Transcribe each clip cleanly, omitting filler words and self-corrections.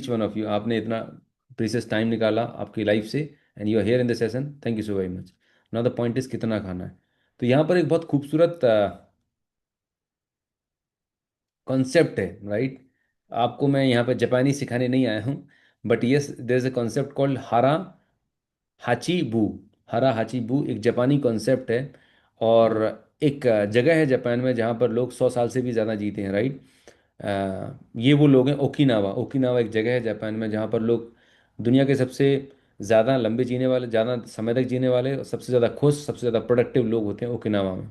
Each one of you, आपने इतना precious time निकाला आपकी लाइफ से and you are here in the session, thank you so very much. Now the point is कितना खाना है। तो यहाँ पर एक बहुत खूबसूरत कॉन्सेप्ट है, राइट। आपको मैं यहाँ पर जापानी सिखाने नहीं आया हूँ, but yes there is a concept called हारा हाची बू। हरा हाची बू एक जापानी कॉन्सेप्ट है। और एक जगह है जापान में जहाँ पर लोग 100 साल से भी ज़्यादा जीते हैं, राइट। ये वो लोग हैं ओकिनावा। ओकिनावा एक जगह है जापान में जहाँ पर लोग दुनिया के सबसे ज़्यादा लंबे जीने वाले, ज़्यादा समय तक जीने वाले और सबसे ज़्यादा खुश, सबसे ज़्यादा प्रोडक्टिव लोग होते हैं ओकिनावा में।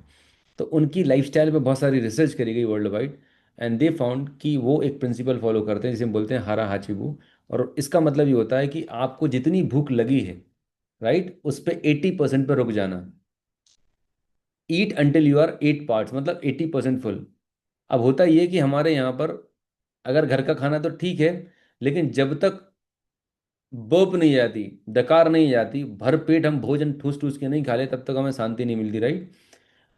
तो उनकी लाइफस्टाइल पे बहुत सारी रिसर्च करी गई world wide, and they found कि वो एक प्रिंसिपल फॉलो करते हैं जिसे हम बोलते हैं हारा हाचिबू। और इसका मतलब ये होता है कि आपको जितनी भूख लगी है, राइट, उस पे 80% पर रुक जाना। ईट अंटिल यू आर 8 पार्ट्स, मतलब 80% फुल। अब होता ये कि हमारे यहाँ पर अगर घर का खाना तो ठीक है, लेकिन जब तक बर्प नहीं जाती, डकार नहीं जाती, भर पेट हम भोजन ठूस ठूस के नहीं खा ले, तब तक हमें शांति नहीं मिलती, राइट।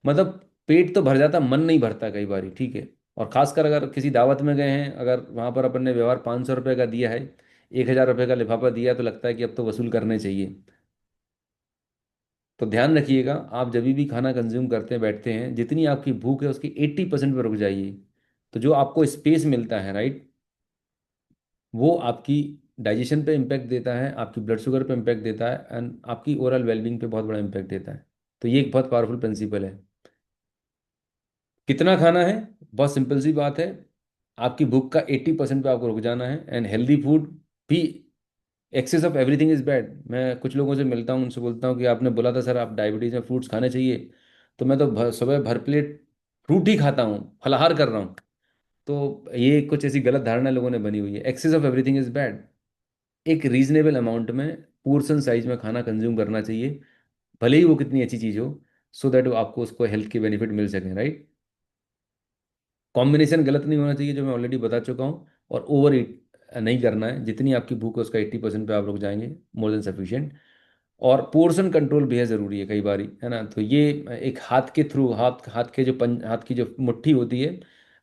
मतलब पेट तो भर जाता, मन नहीं भरता कई बार, ठीक है। और खासकर अगर किसी दावत में गए हैं, अगर वहाँ पर अपन ने व्यवहार 500 रुपये का दिया है, 1000 रुपये का लिफाफा दिया, तो लगता है कि अब तो वसूल करने चाहिए। तो ध्यान रखिएगा, आप जब भी खाना कंज्यूम करते हैं, बैठते हैं, जितनी आपकी भूख है उसकी 80% पर रुक जाइए। तो जो आपको स्पेस मिलता है, राइट, वो आपकी डाइजेशन पे इम्पैक्ट देता है, आपकी ब्लड शुगर पे इम्पैक्ट देता है, एंड आपकी ओवरऑल वेलबींग पे बहुत बड़ा इम्पैक्ट देता है। तो ये एक बहुत पावरफुल प्रिंसिपल है। कितना खाना है, बहुत सिंपल सी बात है। आपकी भूख का 80% पे आपको रुक जाना है। एंड हेल्दी फूड भी, excess of everything is bad. मैं कुछ लोगों से मिलता हूँ, उनसे बोलता हूँ कि आपने बोला था सर आप डायबिटीज़ में फ्रूट्स खाने चाहिए, तो मैं तो सुबह भर प्लेट फ्रूट ही खाता हूँ, फलाहार कर रहा हूँ। तो ये कुछ ऐसी गलत धारणा लोगों ने बनी हुई है। Excess of everything is bad. एक रीजनेबल अमाउंट में, पोर्शन साइज में खाना कंज्यूम करना चाहिए, भले ही वो कितनी अच्छी चीज़ हो, सो दैट आपको उसको हेल्थ के बेनिफिट मिल सकें, राइट। कॉम्बिनेशन गलत नहीं होना चाहिए, जो मैं ऑलरेडी बता चुका हूँ। और ओवर ईट नहीं करना है, जितनी आपकी भूख है उसका 80% पे आप रुक जाएंगे, मोर देन सफिशिएंट। और पोर्शन कंट्रोल भी है ज़रूरी है कई बारी, है ना। तो ये एक हाथ के थ्रू, हाथ हाथ के जो हाथ की जो मुट्ठी होती है,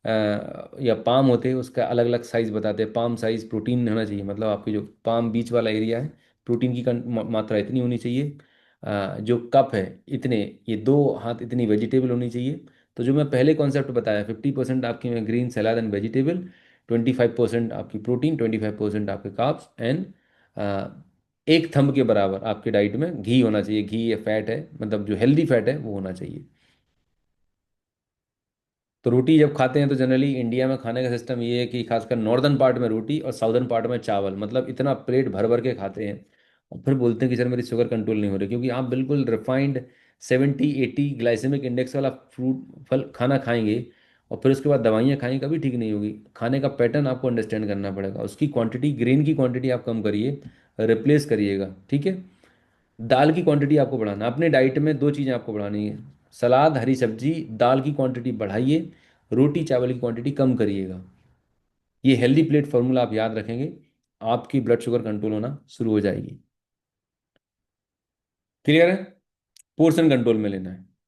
या पाम होते हैं, उसका अलग अलग साइज बताते हैं। पाम साइज प्रोटीन होना चाहिए, मतलब आपकी जो पाम बीच वाला एरिया है, प्रोटीन की मात्रा इतनी होनी चाहिए। जो कप है इतने, ये 2 हाथ इतनी वेजिटेबल होनी चाहिए। तो जो मैं पहले कॉन्सेप्ट बताया, 50% आपकी में ग्रीन सलाद एंड वेजिटेबल, 25% आपकी प्रोटीन, 25% आपके कार्ब्स, एंड एक थंब के बराबर आपके डाइट में घी होना चाहिए। घी या फैट है, मतलब जो हेल्दी फैट है वो होना चाहिए। तो रोटी जब खाते हैं तो जनरली इंडिया में खाने का सिस्टम ये है कि खासकर नॉर्दर्न पार्ट में रोटी और साउदर्न पार्ट में चावल, मतलब इतना प्लेट भर भर के खाते हैं। और फिर बोलते हैं कि सर मेरी शुगर कंट्रोल नहीं हो रही, क्योंकि आप बिल्कुल रिफाइंड 70-80 ग्लाइसेमिक इंडेक्स वाला फ्रूट फल खाना खाएंगे, और फिर उसके बाद दवाइयाँ खाएंगे, कभी ठीक नहीं होगी। खाने का पैटर्न आपको अंडरस्टैंड करना पड़ेगा, उसकी क्वांटिटी, ग्रेन की क्वांटिटी आप कम करिए, रिप्लेस करिएगा, ठीक है। दाल की क्वांटिटी आपको बढ़ाना, अपने डाइट में 2 चीज़ें आपको बढ़ानी है, सलाद, हरी सब्जी। दाल की क्वांटिटी बढ़ाइए, रोटी चावल की क्वांटिटी कम करिएगा। ये हेल्दी प्लेट फार्मूला आप याद रखेंगे, आपकी ब्लड शुगर कंट्रोल होना शुरू हो जाएगी। क्लियर है। पोर्शन कंट्रोल में लेना है।